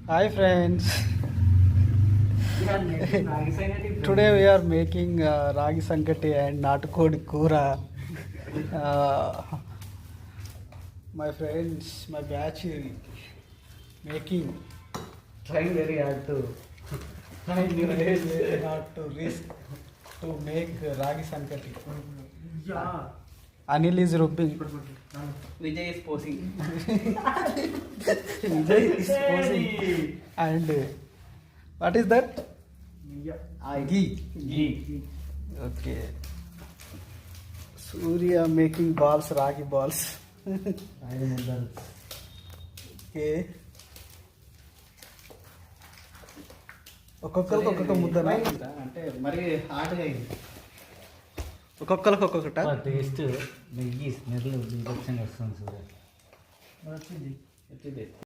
Hi friends. Today we are making ragi sankati and natukodi kura. Uh, my friends, my batch making. Trying very hard to. Very hard to risk to make ragi sankati. Yeah. Anil is rubbing. Vijay is posing. Vijay is posing. And what is that? Ghee. Ghee. Okay. Surya making balls, ragi balls. Okay. ఒక్కొక్కరికి ఒక్కొక్క ముద్దనా అంటే మరి హార్డ్గా అయింది. ఒక్కొక్కరికి ఒక్కొక్కట taste నెయ్యి smell బీభత్సంగా వస్తుంది చూడ వచ్చింది